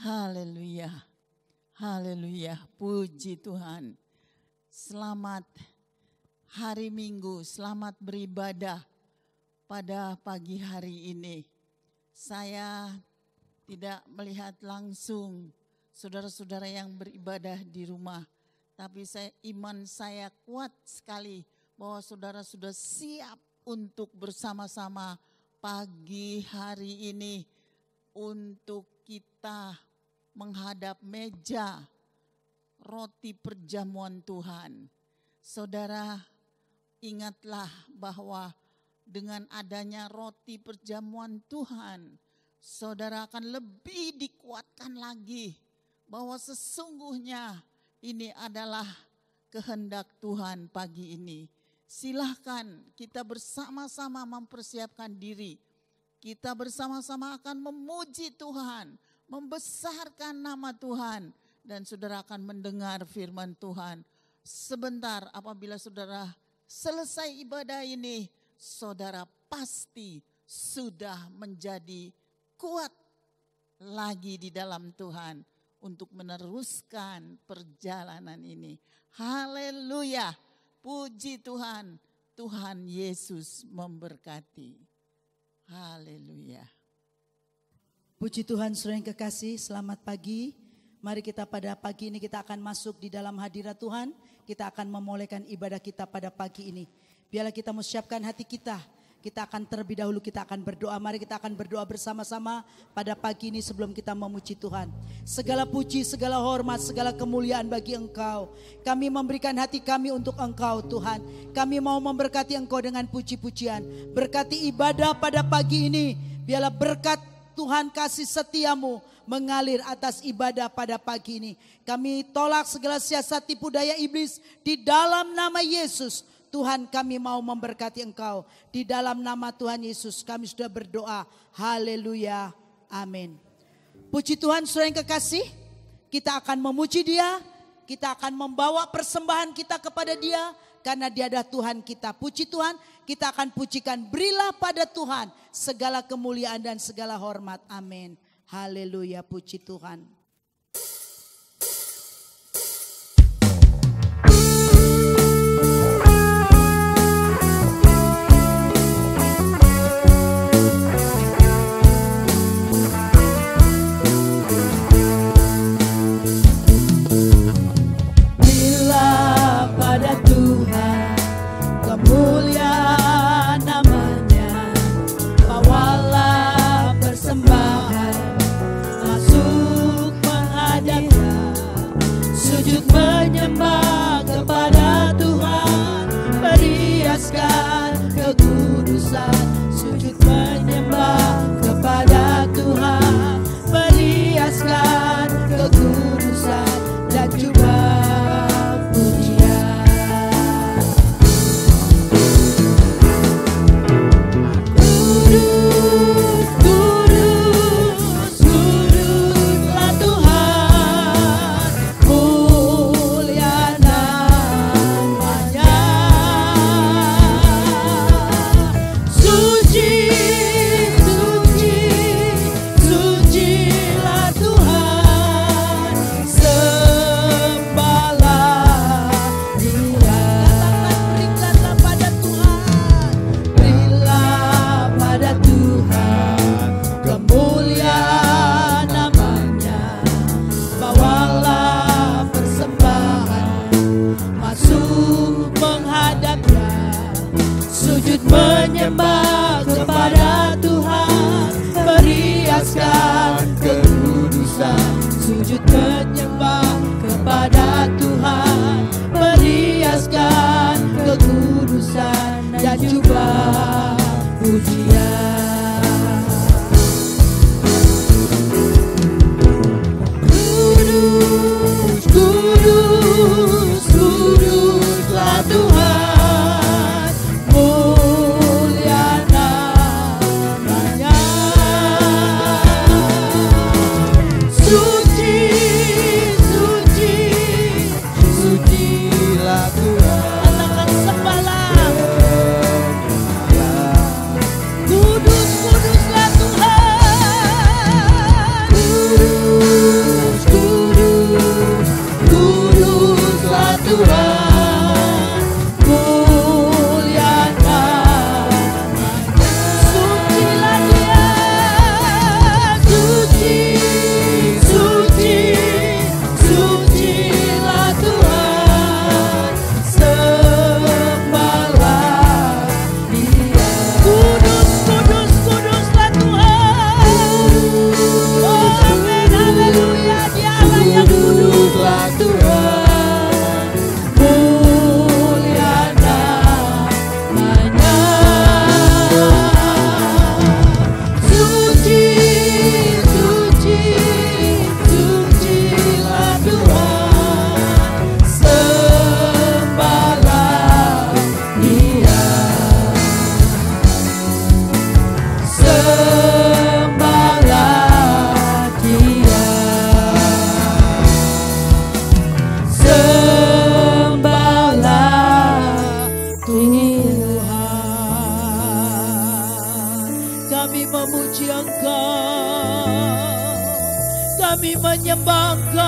Haleluya, haleluya, puji Tuhan. Selamat hari Minggu, selamat beribadah pada pagi hari ini. Saya tidak melihat langsung saudara-saudara yang beribadah di rumah, tapi iman saya kuat sekali bahwa saudara sudah siap untuk bersama-sama pagi hari ini untuk kita menghadap meja roti perjamuan Tuhan. Saudara, ingatlah bahwa dengan adanya roti perjamuan Tuhan, saudara akan lebih dikuatkan lagi bahwa sesungguhnya ini adalah kehendak Tuhan pagi ini. Silahkan kita bersama-sama mempersiapkan diri. Kita bersama-sama akan memuji Tuhan, membesarkan nama Tuhan, dan saudara akan mendengar firman Tuhan. Sebentar apabila saudara selesai ibadah ini, saudara pasti sudah menjadi kuat lagi di dalam Tuhan untuk meneruskan perjalanan ini. Haleluya, puji Tuhan, Tuhan Yesus memberkati. Haleluya. Puji Tuhan, saudara yang kekasih, selamat pagi. Mari kita pada pagi ini kita akan masuk di dalam hadirat Tuhan. Kita akan memulaikan ibadah kita pada pagi ini. Biarlah kita mempersiapkan hati kita. Kita akan terlebih dahulu kita akan berdoa. Mari kita akan berdoa bersama-sama pada pagi ini sebelum kita memuji Tuhan. Segala puji, segala hormat, segala kemuliaan bagi Engkau. Kami memberikan hati kami untuk Engkau Tuhan. Kami mau memberkati Engkau dengan puji-pujian. Berkati ibadah pada pagi ini. Biarlah berkat Tuhan kasih setiamu mengalir atas ibadah pada pagi ini. Kami tolak segala siasat tipu daya iblis di dalam nama Yesus. Tuhan, kami mau memberkati Engkau. Di dalam nama Tuhan Yesus kami sudah berdoa. Haleluya. Amin. Puji Tuhan, saudara yang kekasih. Kita akan memuji Dia. Kita akan membawa persembahan kita kepada Dia. Karena Dia adalah Tuhan kita. Puji Tuhan, kita akan pujikan. Berilah pada Tuhan segala kemuliaan dan segala hormat. Amin. Haleluya, puji Tuhan. Menyembah kepada Tuhan, periaskan kekudusan. Sujud menyembah kepada Tuhan, periaskan kekudusan dan juga pujian. Kudus, kudus, kuduslah Tuhan. Menyembah kepada Tuhan, periaskan kekudusan. Sujud menyembah kepada Tuhan, periaskan kekudusan dan juga pujian. Kudus, kudus, kuduslah Tuhan. Suci, suci, kami menyembah Engkau,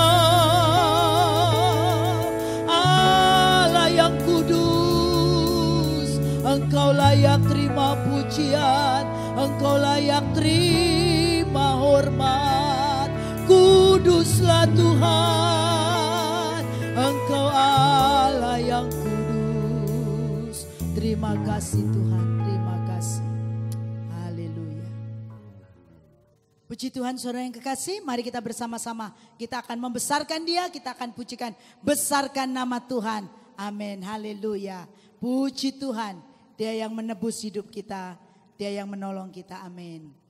Allah yang kudus. Engkau layak terima pujian, Engkau layak terima hormat. Kuduslah Tuhan, Engkau Allah yang kudus. Terima kasih Tuhan, terima kasih. Haleluya. Puji Tuhan, saudara yang kekasih, mari kita bersama-sama. Kita akan membesarkan Dia, kita akan pujikan. Besarkan nama Tuhan. Amin, haleluya. Puji Tuhan, Dia yang menebus hidup kita, Dia yang menolong kita, amin.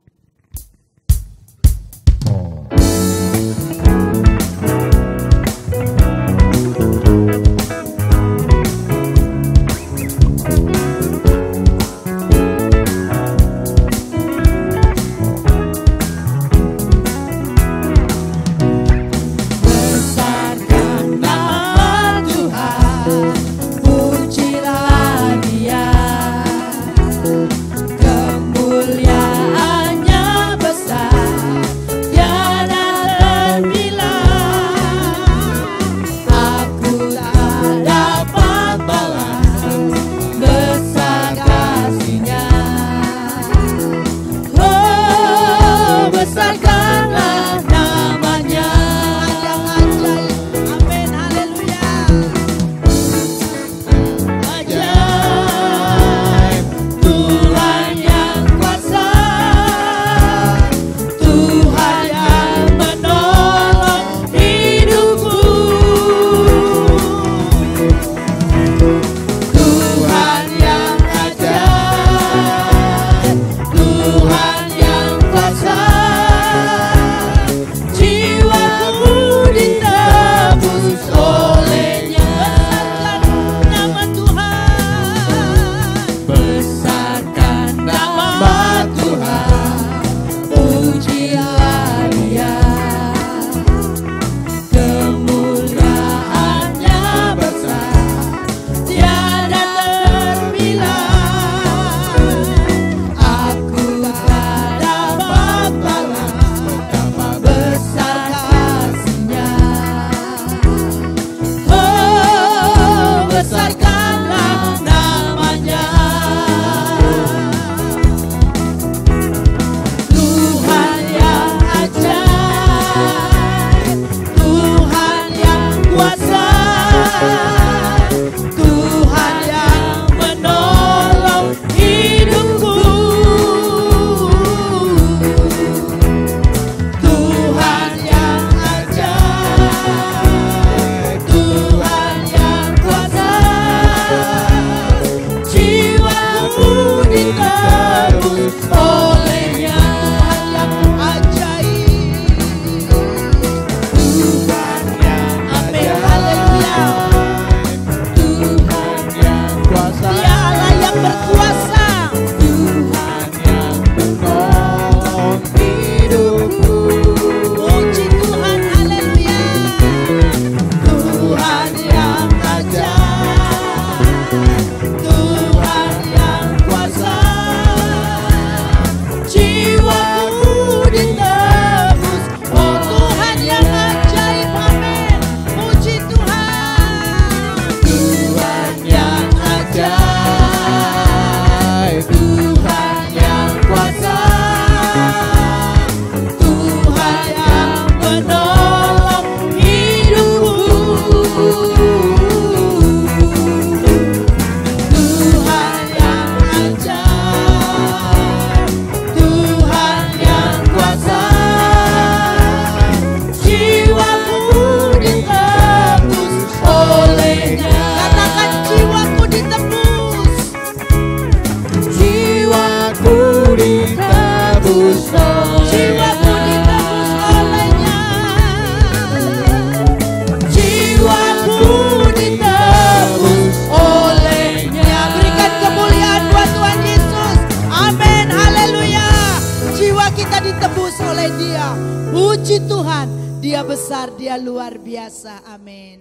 Dia besar, Dia luar biasa. Amin.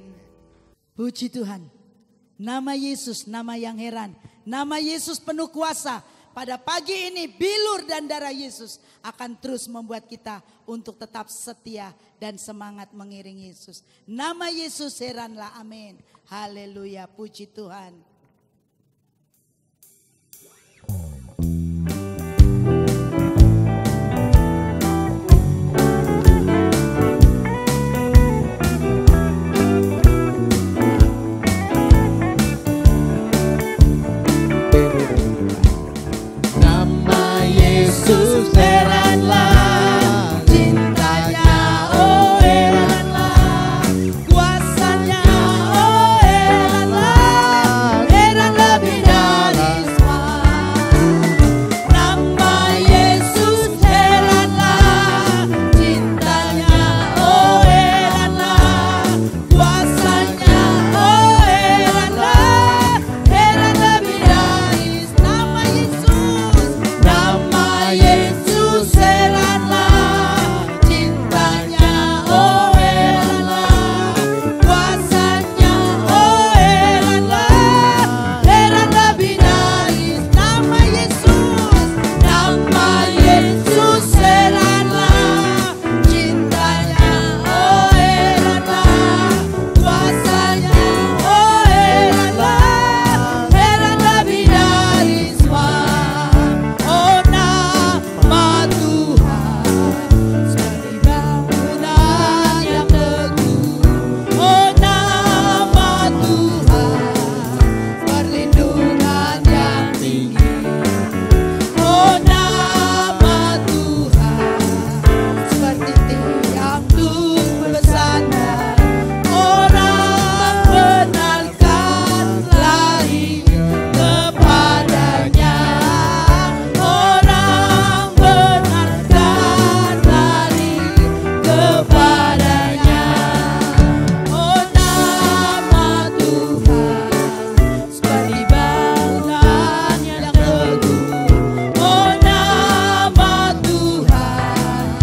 Puji Tuhan. Nama Yesus, nama yang heran. Nama Yesus penuh kuasa. pada pagi ini bilur dan darah Yesus akan terus membuat kita untuk tetap setia dan semangat mengiring Yesus. Nama Yesus heranlah, amin. Haleluya, puji Tuhan. Yesus heranlah, cintanya oh heranlah, kuasanya oh heranlah, heranlah dari semua. Nama Yesus heranlah, cintanya oh heranlah, kuasanya oh heranlah, heranlah dari nama Yesus. Nama Yesus heranlah, cintanya oh heranlah, kuasanya oh heranlah, heranlah binaris. Nama Yesus, nama Yesus heranlah, cintanya oh heranlah, kuasanya oh heranlah, heranlah binaris. Oh nama Tuhan seperti bangunan yang teguh. Oh nama Tuhan perlindungan yang tinggi. Oh nama Tuhan seperti tiang untuk bersandar. Orang benarkan lari kepadanya. Orang benarkan lari kepadanya. Oh nama Tuhan seperti bangunan yang teguh. Oh nama Tuhan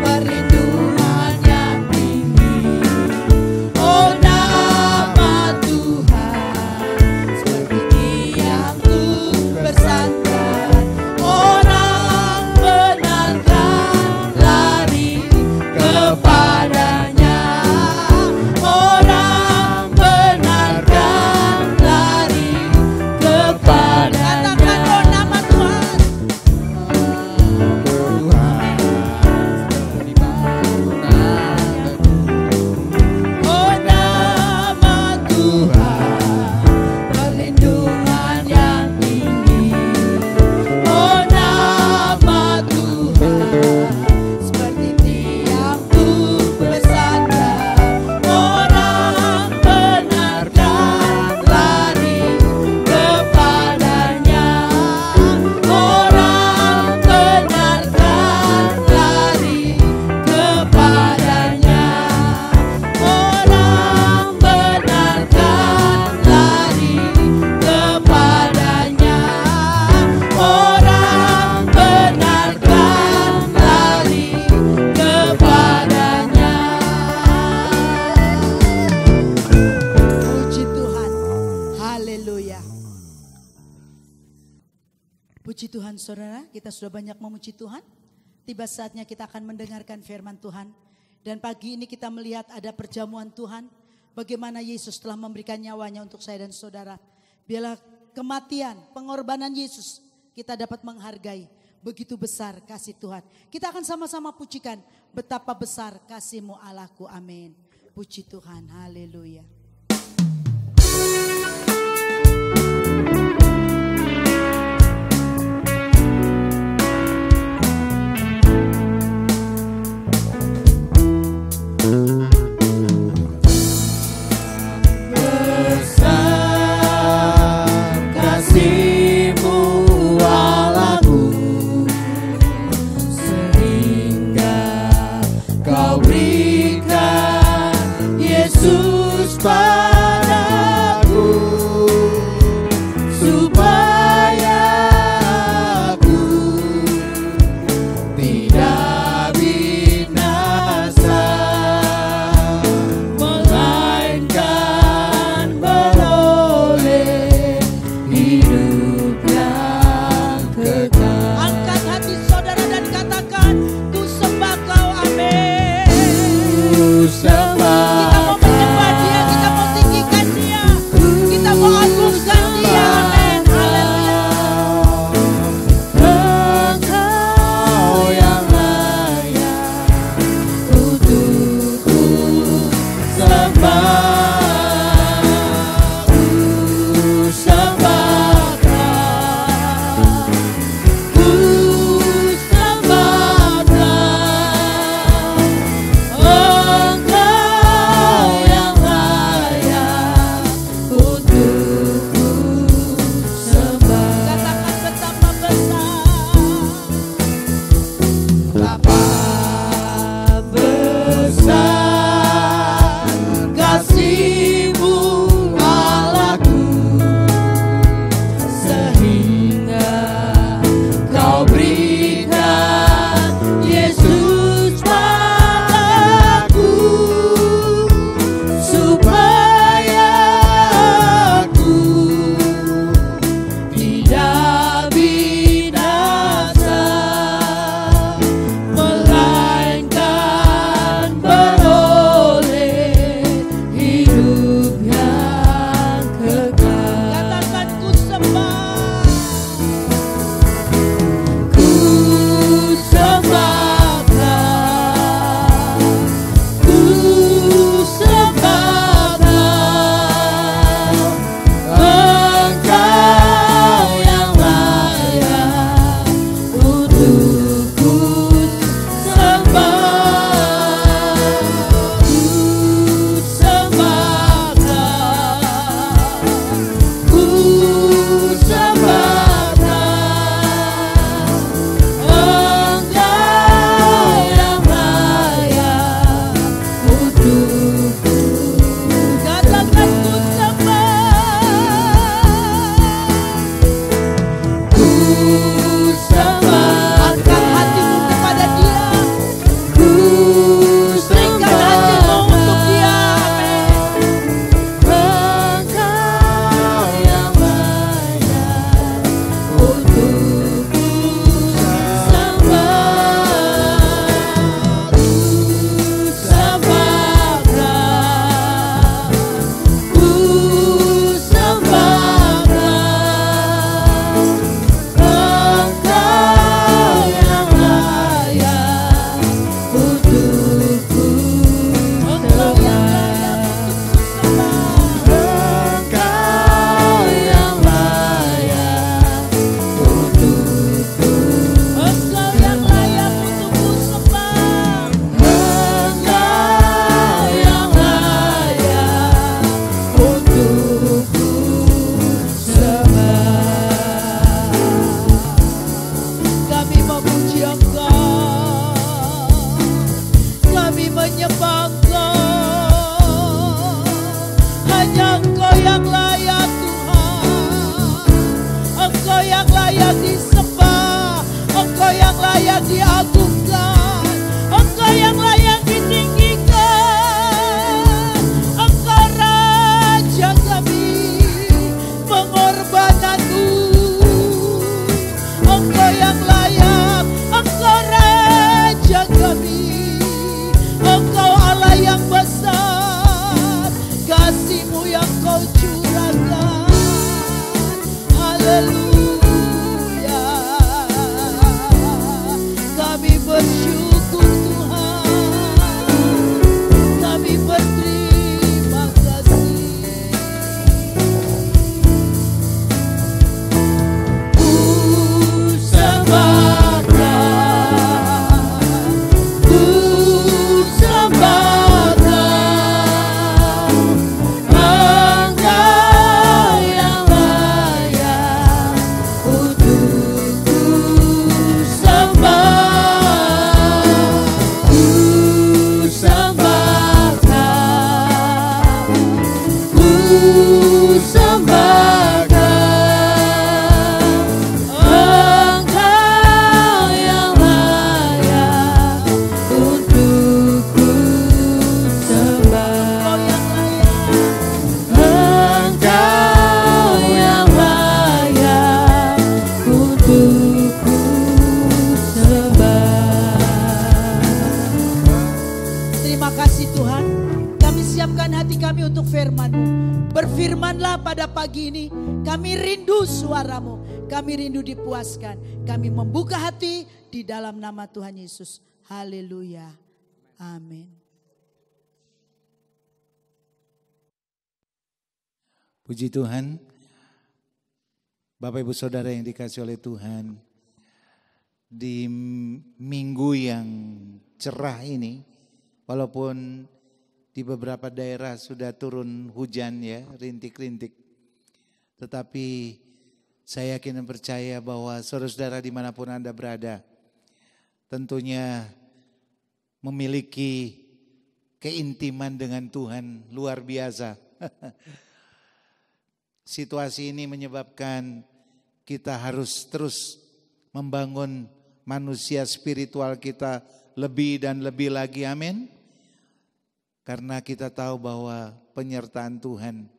perlindungan yang tinggi. Oh nama Tuhan seperti tiang untuk bersandar. Orang benarkan lari kepadanya. Orang benarkan lari kepadanya. Katakan oh nama Tuhan. Tuhan seperti bangunan teguh. Oh nama Tuhan perlindungan yang tinggi. Oh nama Tuhan seperti tiang untuk bersandar. Orang benarkan lari kepadanya. Orang benarkan lari kepadanya. Orang benarkan lari kepadanya. Orang benarkan lari kepadanya. Puji Tuhan. Haleluya. Puji Tuhan saudara, kita sudah banyak memuji Tuhan. Tiba saatnya kita akan mendengarkan firman Tuhan. Dan pagi ini kita melihat ada perjamuan Tuhan. Bagaimana Yesus telah memberikan nyawanya untuk saya dan saudara. Biarlah kematian, pengorbanan Yesus kita dapat menghargai. Begitu besar kasih Tuhan. Kita akan sama-sama pujikan betapa besar kasih-Mu Allahku. Amin. Puji Tuhan. Haleluya. Besar kasih-Mu Allahku, sehingga Kau berikan Yesus padaku, supaya aku tidak binasa. Kita mau menyembah Dia, kita mau tinggikan Dia, kita mau agungkan Dia. Amin. Haleluya. Engkau yang layak untuk ku sembah. Terima kasih Tuhan. Kami siapkan hati kami untuk firman-Mu. Berfirmanlah pada pagi ini. Kami rindu suara-Mu. Kami rindu dipuaskan. Kami membuka hati di dalam nama Tuhan Yesus. Haleluya. Amin. Puji Tuhan. Bapak Ibu Saudara yang dikasihi oleh Tuhan. Di minggu yang cerah ini, walaupun di beberapa daerah sudah turun hujan ya, rintik-rintik. Tetapi saya yakin dan percaya bahwa saudara-saudara dimanapun Anda berada, tentunya memiliki keintiman dengan Tuhan luar biasa. Situasi ini menyebabkan kita harus terus membangun manusia spiritual kita lebih dan lebih lagi, amin. Karena kita tahu bahwa penyertaan Tuhan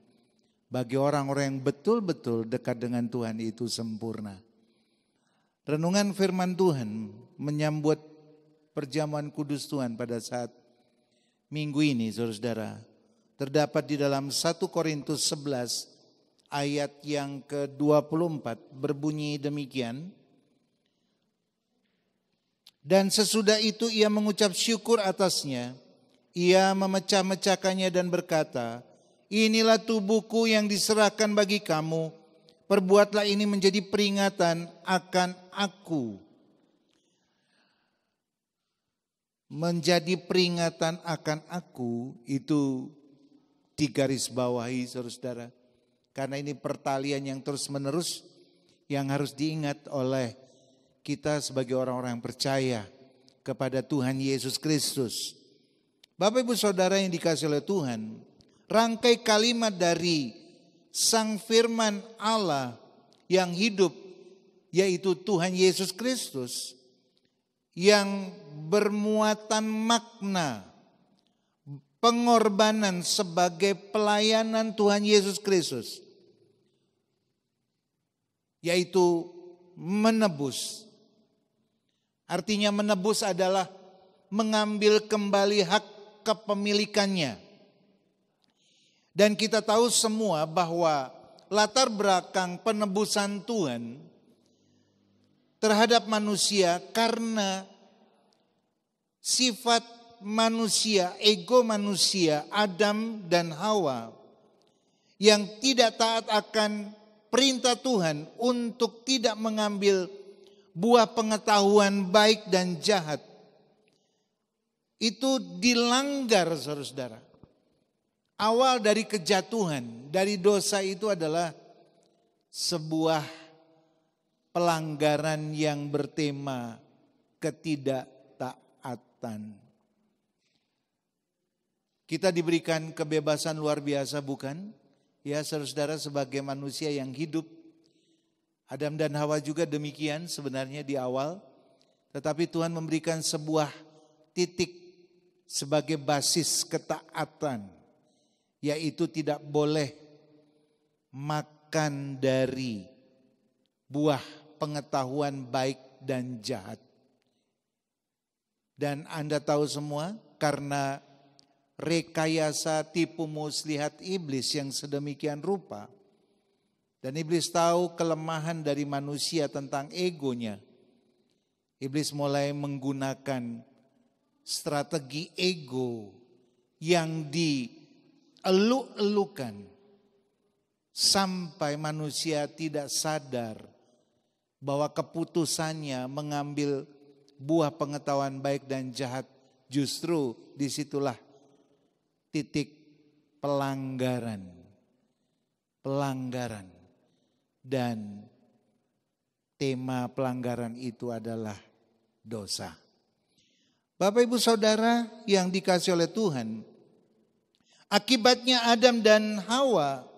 bagi orang-orang yang betul-betul dekat dengan Tuhan itu sempurna. Renungan firman Tuhan menyambut perjamuan kudus Tuhan pada saat minggu ini, saudara-saudara, terdapat di dalam 1 Korintus 11 ayat yang ke-24 berbunyi demikian. Dan sesudah itu ia mengucap syukur atasnya, ia memecah-mecahkannya dan berkata, inilah tubuhku yang diserahkan bagi kamu, perbuatlah ini menjadi peringatan akan aku. Menjadi peringatan akan aku itu digarisbawahi saudara-saudara. Karena ini pertalian yang terus menerus yang harus diingat oleh kita sebagai orang-orang yang percaya kepada Tuhan Yesus Kristus. Bapak Ibu Saudara yang dikasihi oleh Tuhan, rangkai kalimat dari Sang Firman Allah yang hidup, yaitu Tuhan Yesus Kristus, yang bermuatan makna pengorbanan sebagai pelayanan Tuhan Yesus Kristus, yaitu menebus. Artinya menebus adalah mengambil kembali hak kepemilikannya. Dan kita tahu semua bahwa latar belakang penebusan Tuhan terhadap manusia karena sifat manusia, ego manusia, Adam dan Hawa yang tidak taat akan perintah Tuhan untuk tidak mengambil buah pengetahuan baik dan jahat. Itu dilanggar saudara-saudara. Awal dari kejatuhan, dari dosa itu adalah sebuah pelanggaran yang bertema ketidaktaatan. Kita diberikan kebebasan luar biasa bukan? Ya saudara-saudara, sebagai manusia yang hidup. Adam dan Hawa juga demikian sebenarnya di awal. Tetapi Tuhan memberikan sebuah titik sebagai basis ketaatan. Yaitu tidak boleh makan dari buah pengetahuan baik dan jahat. Dan Anda tahu semua karena rekayasa tipu muslihat iblis yang sedemikian rupa. Dan iblis tahu kelemahan dari manusia tentang egonya. Iblis mulai menggunakan strategi ego yang dieluk-elukan. Sampai manusia tidak sadar bahwa keputusannya mengambil buah pengetahuan baik dan jahat. Justru disitulah titik pelanggaran. Dan tema pelanggaran itu adalah dosa. Bapak Ibu Saudara yang dikasihi oleh Tuhan, akibatnya Adam dan Hawa,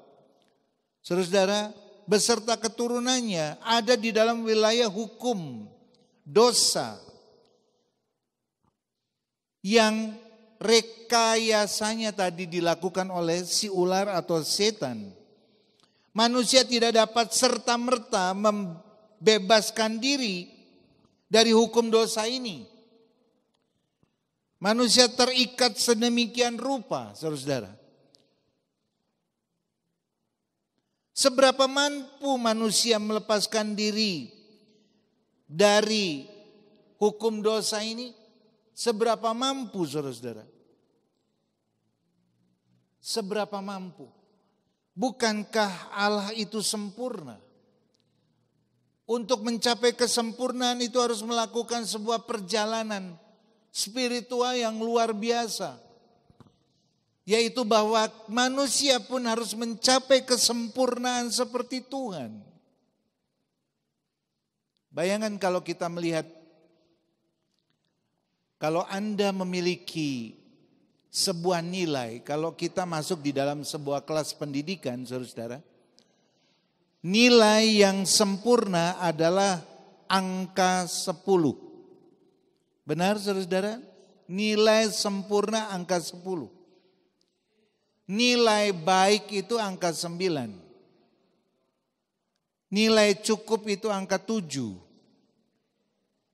saudara-saudara, beserta keturunannya ada di dalam wilayah hukum dosa yang rekayasanya tadi dilakukan oleh si ular atau setan. Manusia tidak dapat serta-merta membebaskan diri dari hukum dosa ini. Manusia terikat sedemikian rupa, saudara-saudara. Seberapa mampu manusia melepaskan diri dari hukum dosa ini? Seberapa mampu, saudara-saudara? Seberapa mampu? Bukankah Allah itu sempurna? Untuk mencapai kesempurnaan itu harus melakukan sebuah perjalanan spiritual yang luar biasa. Yaitu bahwa manusia pun harus mencapai kesempurnaan seperti Tuhan. Bayangkan kalau kita melihat, kalau Anda memiliki sebuah nilai, kalau kita masuk di dalam sebuah kelas pendidikan, saudara-saudara, nilai yang sempurna adalah angka 10. Benar, saudara-saudara? Nilai sempurna angka 10. Nilai baik itu angka 9. Nilai cukup itu angka 7.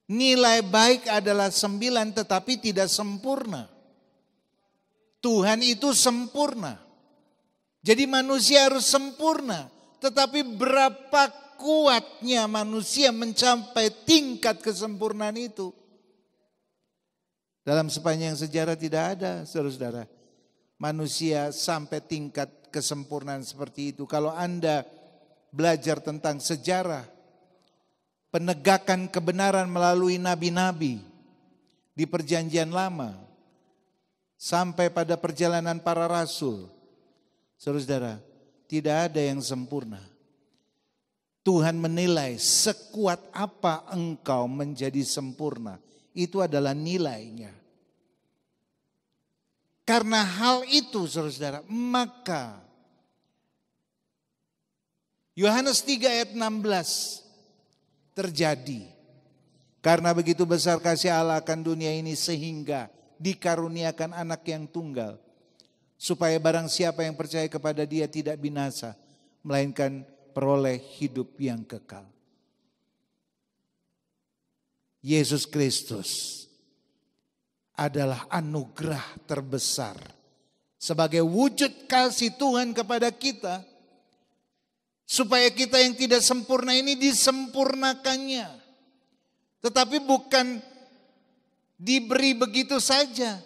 Nilai baik adalah 9 tetapi tidak sempurna. Tuhan itu sempurna. Jadi manusia harus sempurna. Tetapi berapa kuatnya manusia mencapai tingkat kesempurnaan itu? Dalam sepanjang sejarah tidak ada, saudara-saudara, manusia sampai tingkat kesempurnaan seperti itu. Kalau Anda belajar tentang sejarah penegakan kebenaran melalui nabi-nabi di perjanjian lama sampai pada perjalanan para rasul, saudara-saudara, tidak ada yang sempurna. Tuhan menilai sekuat apa engkau menjadi sempurna. Itu adalah nilainya. Karena hal itu, saudara-saudara, maka Yohanes 3 ayat 16 terjadi. Karena begitu besar kasih Allah akan dunia ini sehingga dikaruniakan anak yang tunggal. Supaya barang siapa yang percaya kepada dia tidak binasa, melainkan peroleh hidup yang kekal. Yesus Kristus adalah anugerah terbesar sebagai wujud kasih Tuhan kepada kita, supaya kita yang tidak sempurna ini disempurnakannya. Tetapi bukan diberi begitu saja,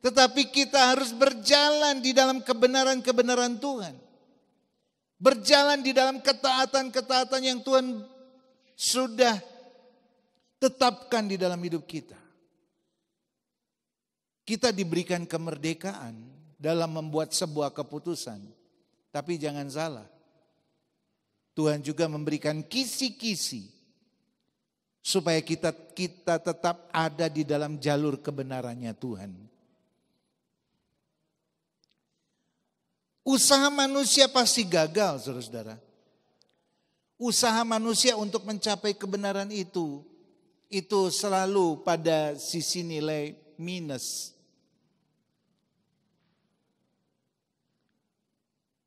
tetapi kita harus berjalan di dalam kebenaran-kebenaran Tuhan. Berjalan di dalam ketaatan-ketaatan yang Tuhan sudah tetapkan di dalam hidup kita. Kita diberikan kemerdekaan dalam membuat sebuah keputusan. Tapi jangan salah, Tuhan juga memberikan kisi-kisi supaya kita tetap ada di dalam jalur kebenarannya Tuhan. Usaha manusia pasti gagal, saudara-saudara. Usaha manusia untuk mencapai kebenaran itu selalu pada sisi nilai minus.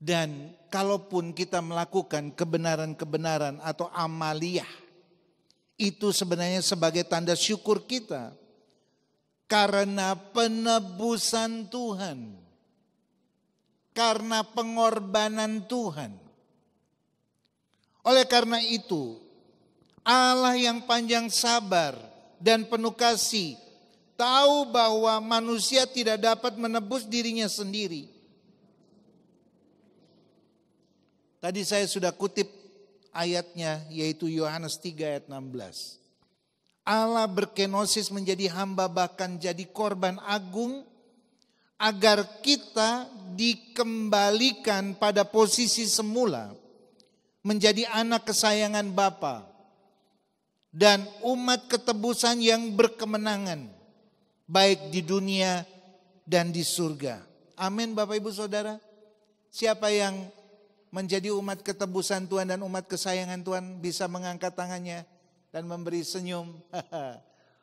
Dan kalaupun kita melakukan kebenaran-kebenaran atau amaliyah, itu sebenarnya sebagai tanda syukur kita karena penebusan Tuhan, karena pengorbanan Tuhan. Oleh karena itu, Allah yang panjang sabar dan penuh kasih tahu bahwa manusia tidak dapat menebus dirinya sendiri. Tadi saya sudah kutip ayatnya, yaitu Yohanes 3 ayat 16. Allah berkenosis menjadi hamba, bahkan jadi korban agung, agar kita dikembalikan pada posisi semula, menjadi anak kesayangan Bapa dan umat ketebusan yang berkemenangan, baik di dunia dan di surga. Amin, Bapak Ibu Saudara. Siapa yang menjadi umat ketebusan Tuhan dan umat kesayangan Tuhan bisa mengangkat tangannya dan memberi senyum.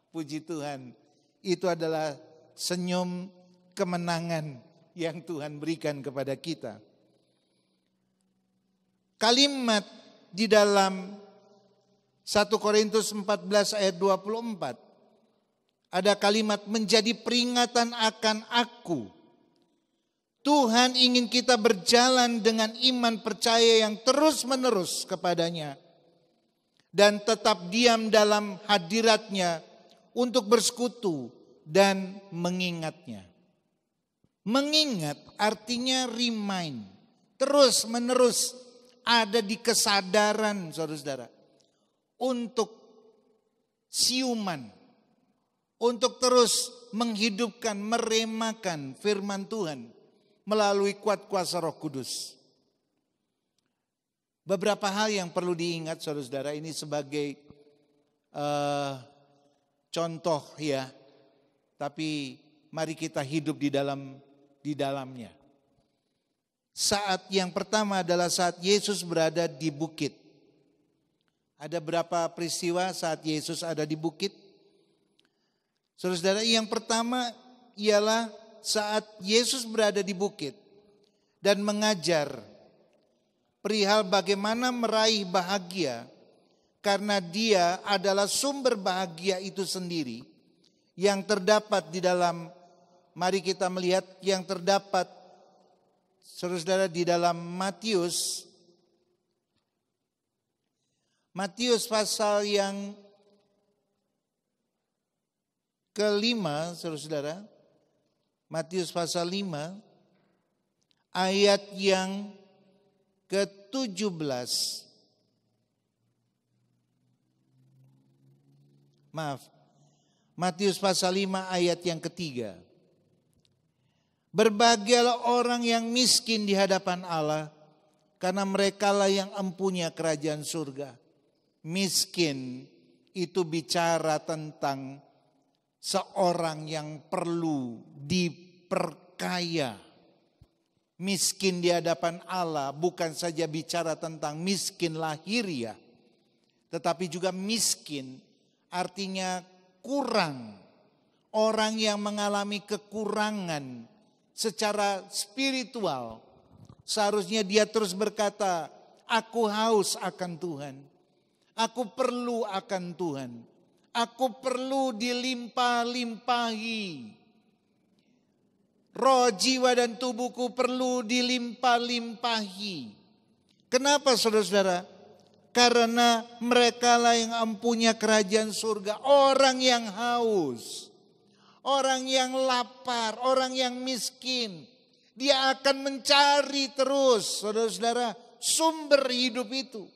Puji Tuhan. Itu adalah senyum kemenangan yang Tuhan berikan kepada kita. Kalimat di dalam 1 Korintus 14 ayat 24. Ada kalimat menjadi peringatan akan aku. Tuhan ingin kita berjalan dengan iman percaya yang terus-menerus kepadanya. Dan tetap diam dalam hadiratnya untuk bersekutu dan mengingatnya. Mengingat artinya remind. Terus-menerus ada di kesadaran saudara-saudara. Untuk siuman. Untuk terus menghidupkan, meremakan firman Tuhan melalui kuat kuasa Roh Kudus. Beberapa hal yang perlu diingat saudara-saudara, ini sebagai contoh ya. Tapi mari kita hidup di dalamnya. Saat yang pertama adalah saat Yesus berada di bukit. Ada berapa peristiwa saat Yesus ada di bukit? Saudara-saudara, yang pertama ialah saat Yesus berada di bukit dan mengajar perihal bagaimana meraih bahagia, karena Dia adalah sumber bahagia itu sendiri yang terdapat di dalam, mari kita melihat yang terdapat saudara-saudara di dalam Matius pasal yang kelima, saudara-saudara, Matius pasal 5, ayat yang ke-17. Maaf, Matius pasal 5 ayat yang ketiga. Berbahagialah orang yang miskin di hadapan Allah, karena merekalah yang empunya kerajaan surga. Miskin itu bicara tentang seorang yang perlu diperkaya. Miskin di hadapan Allah bukan saja bicara tentang miskin lahiriah, tetapi juga miskin artinya kurang. Orang yang mengalami kekurangan secara spiritual, seharusnya dia terus berkata, aku haus akan Tuhan. Aku perlu akan Tuhan. Aku perlu dilimpah-limpahi. Roh, jiwa dan tubuhku perlu dilimpah-limpahi. Kenapa saudara-saudara? Karena merekalah yang empunya kerajaan surga. Orang yang haus, orang yang lapar, orang yang miskin. Dia akan mencari terus saudara-saudara sumber hidup itu.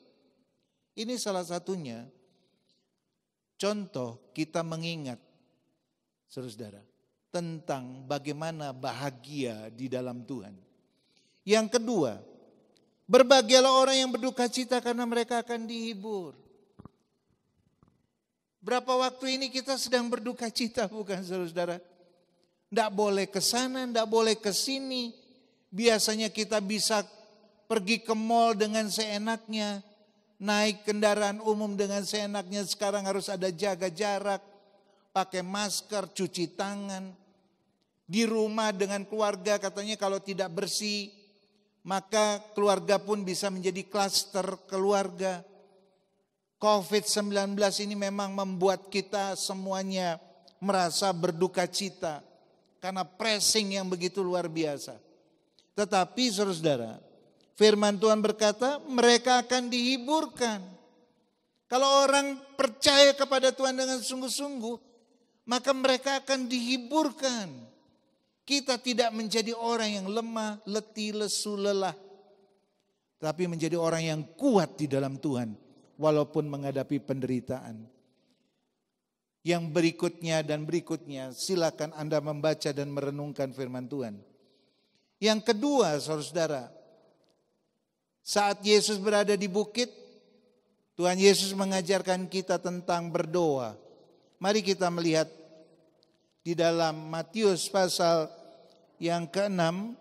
Ini salah satunya. Contoh kita mengingat saudara-saudara tentang bagaimana bahagia di dalam Tuhan. Yang kedua, berbahagialah orang yang berduka cita karena mereka akan dihibur. Berapa waktu ini kita sedang berduka cita bukan saudara-saudara? Tidak boleh ke sana, tidak boleh ke sini. Biasanya kita bisa pergi ke mall dengan seenaknya. Naik kendaraan umum dengan seenaknya, sekarang harus ada jaga jarak, pakai masker, cuci tangan. Di rumah dengan keluarga katanya kalau tidak bersih, maka keluarga pun bisa menjadi klaster keluarga. COVID-19 ini memang membuat kita semuanya merasa berduka cita karena pressing yang begitu luar biasa. Tetapi saudara-saudara, firman Tuhan berkata mereka akan dihiburkan. Kalau orang percaya kepada Tuhan dengan sungguh-sungguh, maka mereka akan dihiburkan. Kita tidak menjadi orang yang lemah, letih, lesu, lelah. Tapi menjadi orang yang kuat di dalam Tuhan walaupun menghadapi penderitaan. Yang berikutnya dan berikutnya silakan Anda membaca dan merenungkan firman Tuhan. Yang kedua saudara-saudara, saat Yesus berada di bukit, Tuhan Yesus mengajarkan kita tentang berdoa. Mari kita melihat di dalam Matius pasal yang ke-6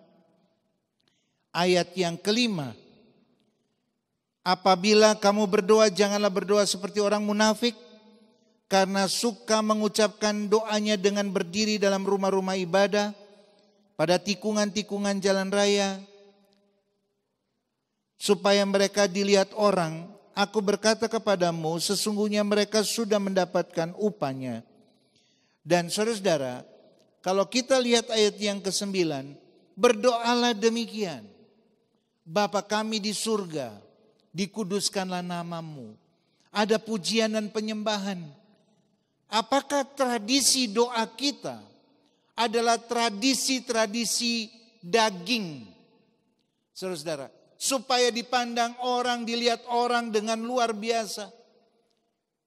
ayat yang ke-5. Apabila kamu berdoa, janganlah berdoa seperti orang munafik, karena suka mengucapkan doanya dengan berdiri dalam rumah-rumah ibadah, pada tikungan-tikungan jalan raya, supaya mereka dilihat orang. Aku berkata kepadamu, sesungguhnya mereka sudah mendapatkan upahnya. Dan saudara-saudara, kalau kita lihat ayat yang ke-9, berdoalah demikian. Bapa kami di surga, dikuduskanlah namamu. Ada pujian dan penyembahan. Apakah tradisi doa kita adalah tradisi-tradisi daging? Saudara-saudara, supaya dipandang orang, dilihat orang dengan luar biasa.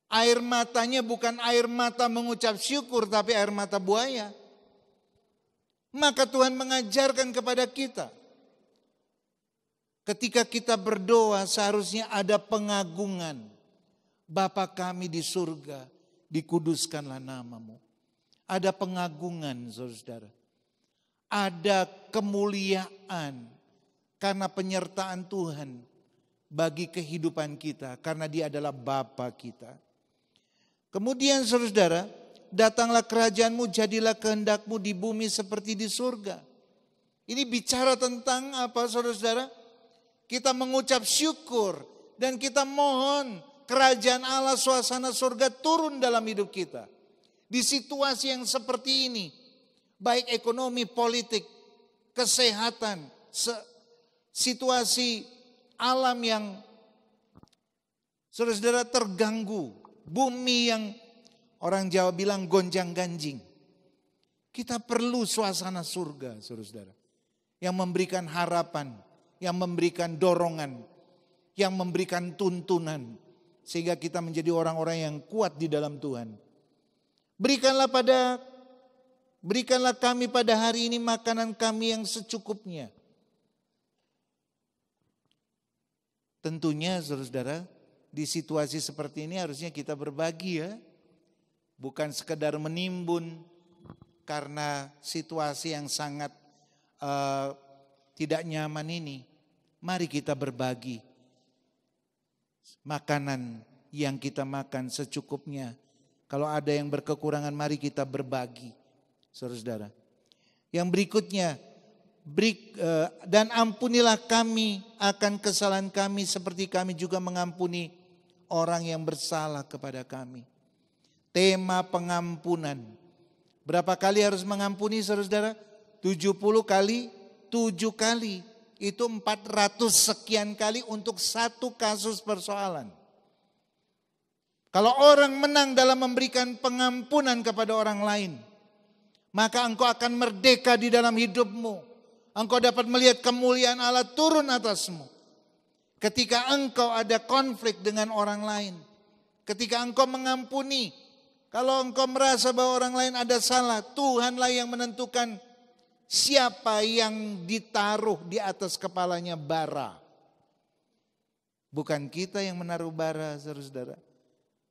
Air matanya bukan air mata mengucap syukur, tapi air mata buaya. Maka Tuhan mengajarkan kepada kita, ketika kita berdoa seharusnya ada pengagungan. Bapa kami di surga, dikuduskanlah namamu. Ada pengagungan, saudara-saudara. Ada kemuliaan karena penyertaan Tuhan bagi kehidupan kita, karena Dia adalah Bapa kita. Kemudian saudara-saudara, datanglah kerajaanmu, jadilah kehendakmu di bumi seperti di surga. Ini bicara tentang apa, saudara-saudara? Kita mengucap syukur dan kita mohon kerajaan Allah, suasana surga turun dalam hidup kita. Di situasi yang seperti ini, baik ekonomi, politik, kesehatan, situasi alam yang saudara-saudara terganggu, bumi yang orang Jawa bilang gonjang-ganjing. Kita perlu suasana surga, saudara-saudara, yang memberikan harapan, yang memberikan dorongan, yang memberikan tuntunan, sehingga kita menjadi orang-orang yang kuat di dalam Tuhan. Berikanlah kami pada hari ini makanan kami yang secukupnya. Tentunya saudara-saudara, di situasi seperti ini harusnya kita berbagi ya. Bukan sekedar menimbun karena situasi yang sangat tidak nyaman ini. Mari kita berbagi. Makanan yang kita makan secukupnya. Kalau ada yang berkekurangan, mari kita berbagi, saudara-saudara. Yang berikutnya, dan ampunilah kami akan kesalahan kami seperti kami juga mengampuni orang yang bersalah kepada kami. Tema pengampunan. Berapa kali harus mengampuni, saudara-saudara? 70 kali, 7 kali. Itu 400 sekian kali untuk satu kasus persoalan. Kalau orang menang dalam memberikan pengampunan kepada orang lain, maka engkau akan merdeka di dalam hidupmu. Engkau dapat melihat kemuliaan Allah turun atasmu. Ketika engkau ada konflik dengan orang lain, ketika engkau mengampuni, kalau engkau merasa bahwa orang lain ada salah, Tuhanlah yang menentukan siapa yang ditaruh di atas kepalanya bara. Bukan kita yang menaruh bara, saudara-saudara.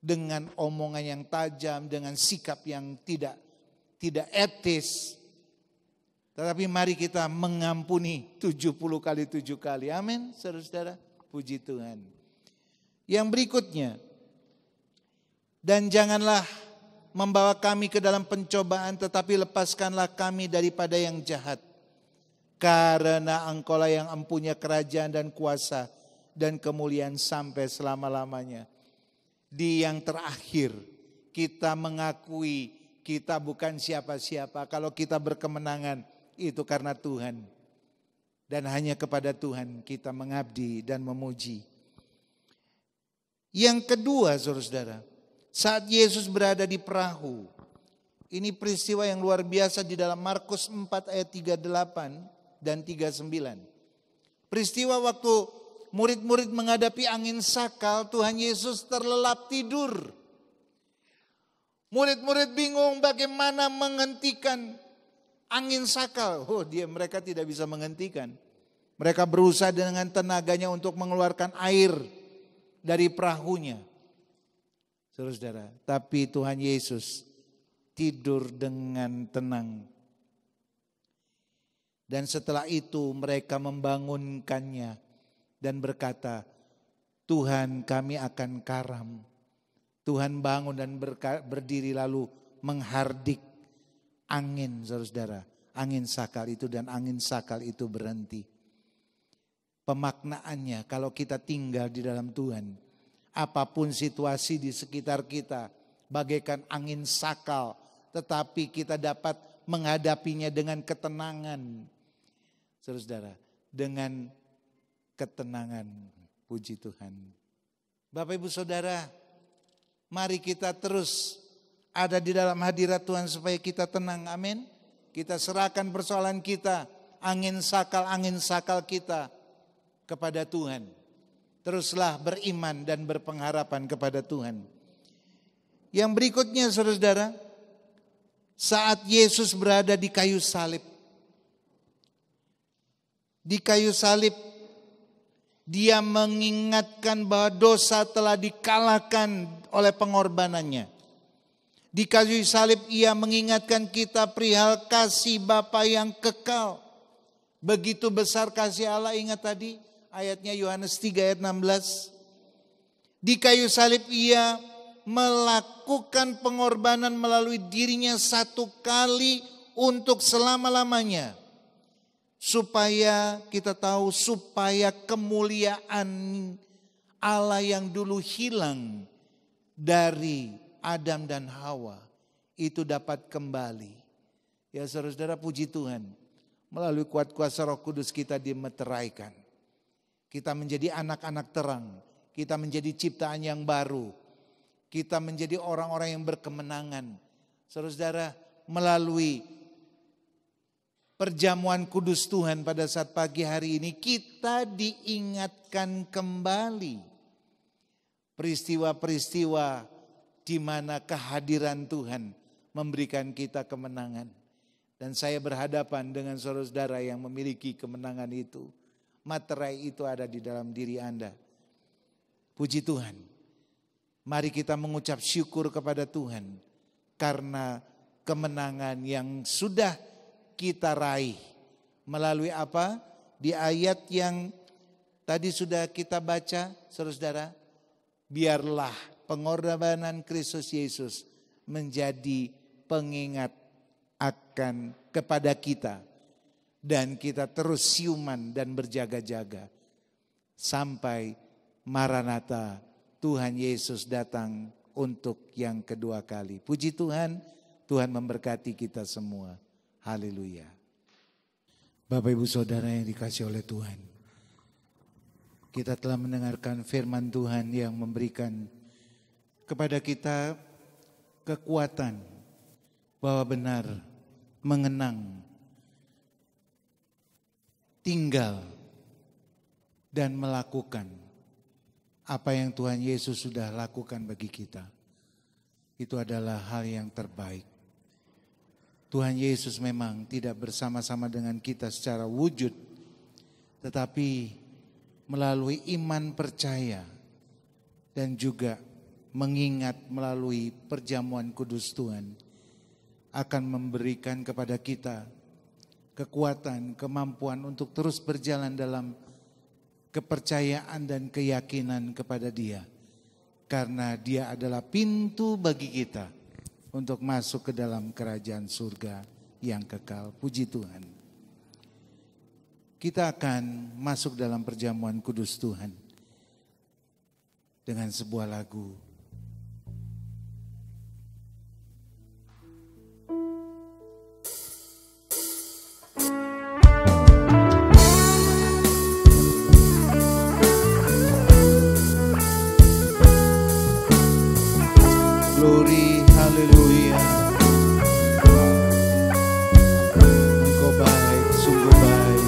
Dengan omongan yang tajam, dengan sikap yang tidak etis. Tetapi mari kita mengampuni 70 kali 7 kali. Amin, saudara-saudara. Puji Tuhan. Yang berikutnya, dan janganlah membawa kami ke dalam pencobaan, tetapi lepaskanlah kami daripada yang jahat. Karena Engkaulah yang empunya kerajaan dan kuasa dan kemuliaan sampai selama-lamanya. Di yang terakhir, kita mengakui kita bukan siapa-siapa. Kalau kita berkemenangan, itu karena Tuhan. Dan hanya kepada Tuhan kita mengabdi dan memuji. Yang kedua, saudara-saudara, saat Yesus berada di perahu, ini peristiwa yang luar biasa di dalam Markus 4 ayat 38 dan 39. Peristiwa waktu murid-murid menghadapi angin sakal, Tuhan Yesus terlelap tidur. Murid-murid bingung bagaimana menghentikan angin sakal. Mereka tidak bisa menghentikan. Mereka berusaha dengan tenaganya untuk mengeluarkan air dari perahunya. Saudara-saudara, tapi Tuhan Yesus tidur dengan tenang. Dan setelah itu mereka membangunkannya dan berkata, Tuhan, kami akan karam. Tuhan bangun dan berdiri lalu menghardik angin, saudara-saudara. Angin sakal itu, dan angin sakal itu berhenti. Pemaknaannya kalau kita tinggal di dalam Tuhan, apapun situasi di sekitar kita, bagaikan angin sakal tetapi kita dapat menghadapinya dengan ketenangan. Saudara, dengan ketenangan. Puji Tuhan. Bapak Ibu Saudara, mari kita terus ada di dalam hadirat Tuhan supaya kita tenang. Amin. Kita serahkan persoalan kita, angin sakal kita kepada Tuhan. Teruslah beriman dan berpengharapan kepada Tuhan. Yang berikutnya saudara, saat Yesus berada di kayu salib. Di kayu salib, dia mengingatkan bahwa dosa telah dikalahkan oleh pengorbanannya. Di kayu salib ia mengingatkan kita perihal kasih Bapa yang kekal. Begitu besar kasih Allah, ingat tadi ayatnya Yohanes 3 ayat 16. Di kayu salib ia melakukan pengorbanan melalui dirinya satu kali untuk selama-lamanya. Supaya kita tahu, supaya kemuliaan Allah yang dulu hilang dari Adam dan Hawa itu dapat kembali. Ya saudara-saudara, puji Tuhan. Melalui kuat kuasa Roh Kudus kita dimeteraikan. Kita menjadi anak-anak terang. Kita menjadi ciptaan yang baru. Kita menjadi orang-orang yang berkemenangan. Saudara-saudara, melalui perjamuan kudus Tuhan pada saat pagi hari ini kita diingatkan kembali peristiwa-peristiwa di mana kehadiran Tuhan memberikan kita kemenangan. Dan saya berhadapan dengan saudara-saudara yang memiliki kemenangan itu. Materai itu ada di dalam diri Anda. Puji Tuhan. Mari kita mengucap syukur kepada Tuhan karena kemenangan yang sudah kita raih. Melalui apa? Di ayat yang tadi sudah kita baca, saudara-saudara. Biarlah pengorbanan Kristus Yesus menjadi pengingat akan kepada kita. Dan kita terus siuman dan berjaga-jaga. Sampai Maranatha, Tuhan Yesus datang untuk yang kedua kali. Puji Tuhan, Tuhan memberkati kita semua. Haleluya. Bapak Ibu Saudara yang dikasihi oleh Tuhan. Kita telah mendengarkan firman Tuhan yang memberikan kepada kita kekuatan bahwa benar mengenang, tinggal dan melakukan apa yang Tuhan Yesus sudah lakukan bagi kita. Itu adalah hal yang terbaik. Tuhan Yesus memang tidak bersama-sama dengan kita secara wujud, tetapi melalui iman percaya dan juga mengingat melalui perjamuan kudus Tuhan akan memberikan kepada kita kekuatan, kemampuan untuk terus berjalan dalam kepercayaan dan keyakinan kepada Dia. Karena Dia adalah pintu bagi kita untuk masuk ke dalam kerajaan surga yang kekal. Puji Tuhan. Kita akan masuk dalam perjamuan kudus Tuhan dengan sebuah lagu. Glory, haleluya. Engkau baik, sungguh baik.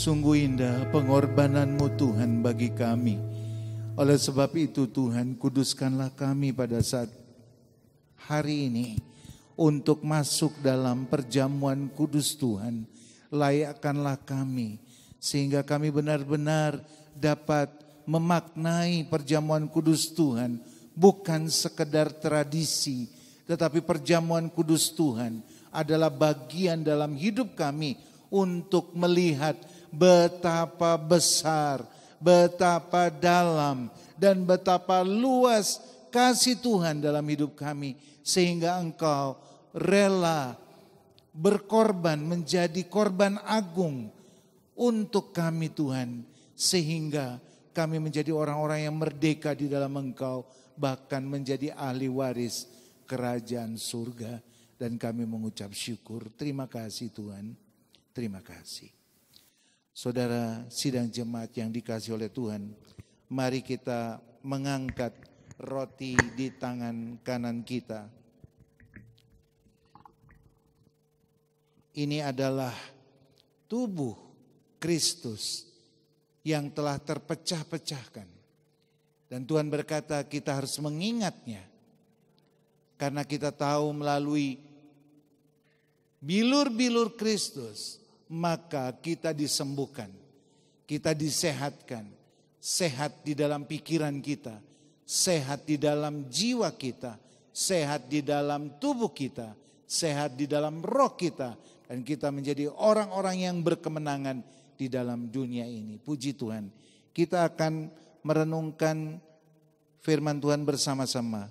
Sungguh indah pengorbanan-Mu Tuhan bagi kami. Oleh sebab itu Tuhan, kuduskanlah kami pada saat hari ini untuk masuk dalam perjamuan kudus Tuhan. Layakkanlah kami sehingga kami benar-benar dapat memaknai perjamuan kudus Tuhan. Bukan sekedar tradisi, tetapi perjamuan kudus Tuhan adalah bagian dalam hidup kami untuk melihat betapa besar, betapa dalam, dan betapa luas kasih Tuhan dalam hidup kami. Sehingga Engkau rela berkorban menjadi korban agung untuk kami Tuhan. Sehingga kami menjadi orang-orang yang merdeka di dalam Engkau. Bahkan menjadi ahli waris kerajaan surga. Dan kami mengucap syukur. Terima kasih Tuhan. Terima kasih. Saudara sidang jemaat yang dikasihi oleh Tuhan, mari kita mengangkat roti di tangan kanan kita. Ini adalah tubuh Kristus yang telah terpecah-pecahkan. Dan Tuhan berkata kita harus mengingatnya. Karena kita tahu melalui bilur-bilur Kristus, maka kita disembuhkan, kita disehatkan, sehat di dalam pikiran kita, sehat di dalam jiwa kita, sehat di dalam tubuh kita, sehat di dalam roh kita, dan kita menjadi orang-orang yang berkemenangan di dalam dunia ini. Puji Tuhan, kita akan merenungkan firman Tuhan bersama-sama.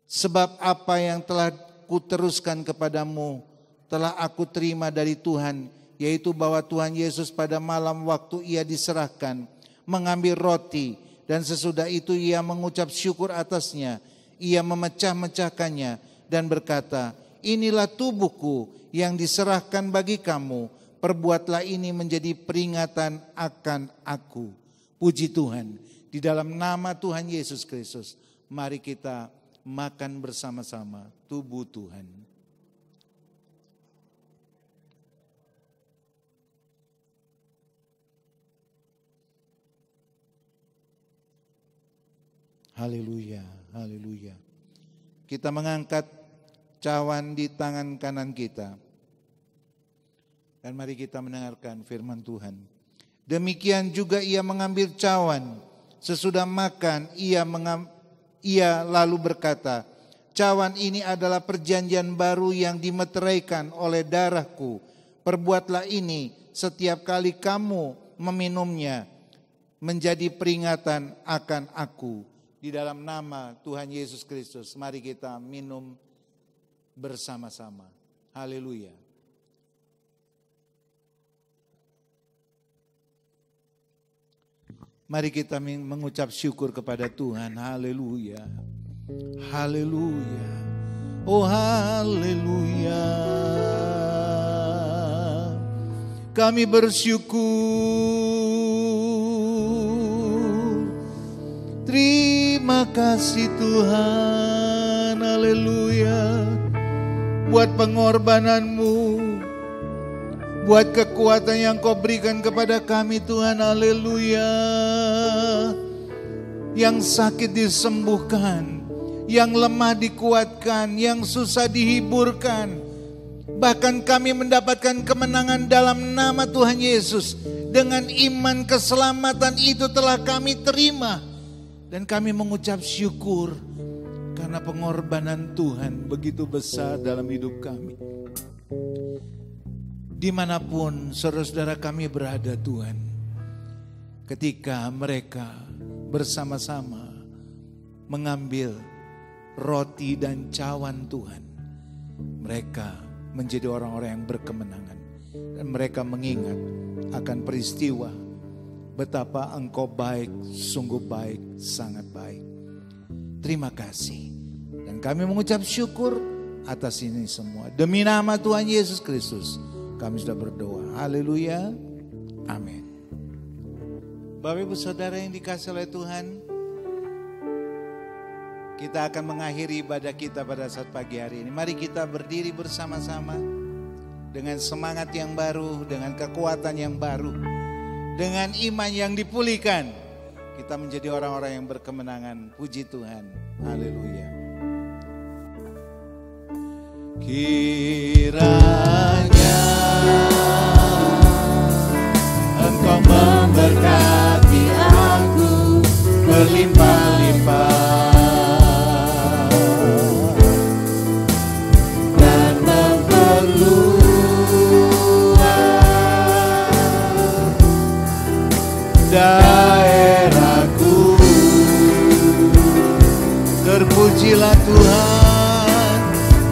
Sebab apa yang telah kuteruskan kepadamu telah aku terima dari Tuhan, yaitu bahwa Tuhan Yesus pada malam waktu ia diserahkan, mengambil roti, dan sesudah itu ia mengucap syukur atasnya, ia memecah-mecahkannya dan berkata, inilah tubuhku yang diserahkan bagi kamu, perbuatlah ini menjadi peringatan akan aku. Puji Tuhan, di dalam nama Tuhan Yesus Kristus, mari kita makan bersama-sama tubuh Tuhan. Haleluya, haleluya. Kita mengangkat cawan di tangan kanan kita. Dan mari kita mendengarkan firman Tuhan. Demikian juga ia mengambil cawan. Sesudah makan ia lalu berkata, cawan ini adalah perjanjian baru yang dimeteraikan oleh darahku. Perbuatlah ini setiap kali kamu meminumnya menjadi peringatan akan aku. Di dalam nama Tuhan Yesus Kristus, mari kita minum bersama-sama. Haleluya. Mari kita mengucap syukur kepada Tuhan. Haleluya. Haleluya. Oh haleluya. Kami bersyukur. Terima kasih Tuhan, haleluya, buat pengorbanan-Mu, buat kekuatan yang Kau berikan kepada kami Tuhan, haleluya. Yang sakit disembuhkan, yang lemah dikuatkan, yang susah dihiburkan. Bahkan kami mendapatkan kemenangan dalam nama Tuhan Yesus. Dengan iman keselamatan itu telah kami terima. Dan kami mengucap syukur karena pengorbanan Tuhan begitu besar dalam hidup kami. Dimanapun saudara-saudara kami berada Tuhan, ketika mereka bersama-sama mengambil roti dan cawan Tuhan, mereka menjadi orang-orang yang berkemenangan. Dan mereka mengingat akan peristiwa betapa Engkau baik, sungguh baik, sangat baik. Terima kasih. Dan kami mengucap syukur atas ini semua. Demi nama Tuhan Yesus Kristus, kami sudah berdoa. Haleluya. Amin. Bapak Ibu Saudara yang dikasihi oleh Tuhan, kita akan mengakhiri ibadah kita pada saat pagi hari ini. Mari kita berdiri bersama-sama. dengan semangat yang baru, dengan kekuatan yang baru, dengan iman yang dipulihkan, kita menjadi orang-orang yang berkemenangan. Puji Tuhan. Haleluya. Kiranya Engkau memberkati aku berlimpah-limpah dan memperluas daerahku. Terpujilah Tuhan,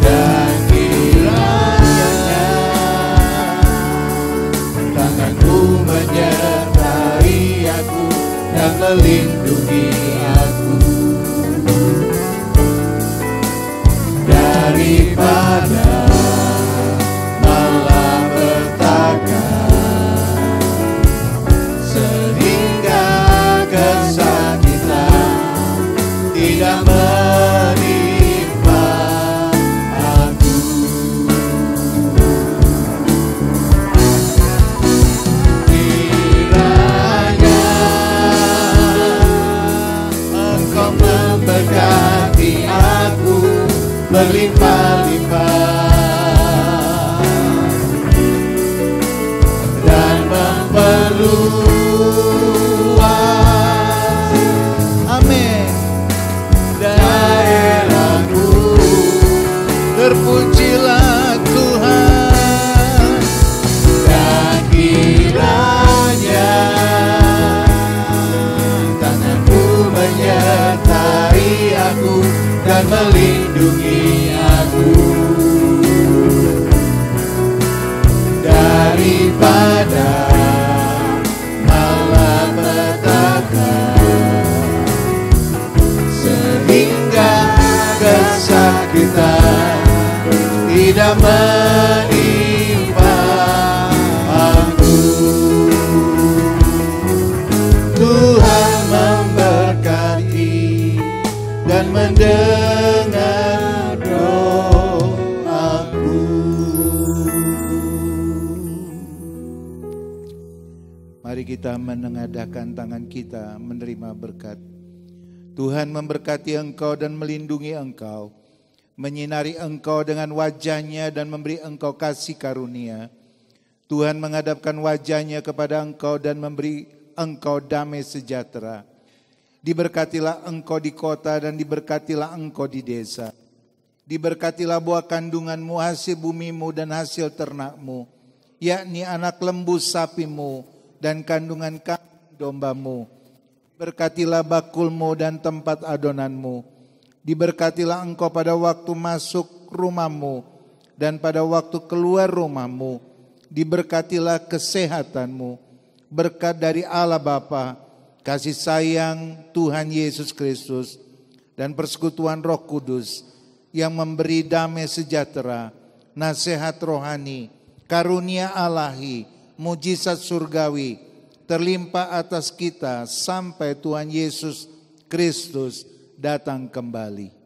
dan kiranya tanganmu menyertai aku dan melindungi aku daripada malapetaka, sehingga kesakitan tidak menimpa aku. Kiranya Engkau memberkati aku berlimpah-limpah dan memperluas, amin, daerahku. Terpujilah Tuhan, dan kiranya tanganmu menyertai aku dan melindungi aku daripada malapetaka, sehingga kesakitan tidak menimpa aku. Tuhan memberkati dan mendengar doaku. Mari kita menengadahkan tangan kita menerima berkat. Tuhan memberkati engkau dan melindungi engkau, menyinari engkau dengan wajah-Nya dan memberi engkau kasih karunia. Tuhan menghadapkan wajah-Nya kepada engkau dan memberi engkau damai sejahtera. Diberkatilah engkau di kota dan diberkatilah engkau di desa. Diberkatilah buah kandunganmu, hasil bumimu dan hasil ternakmu, yakni anak lembu sapimu dan kandungan kambing dombamu. Berkatilah bakulmu dan tempat adonanmu. Diberkatilah engkau pada waktu masuk rumahmu dan pada waktu keluar rumahmu. Diberkatilah kesehatanmu. Berkat dari Allah Bapa, kasih sayang Tuhan Yesus Kristus, dan persekutuan Roh Kudus yang memberi damai sejahtera, nasihat rohani, karunia Ilahi, mujizat surgawi terlimpah atas kita sampai Tuhan Yesus Kristus datang kembali.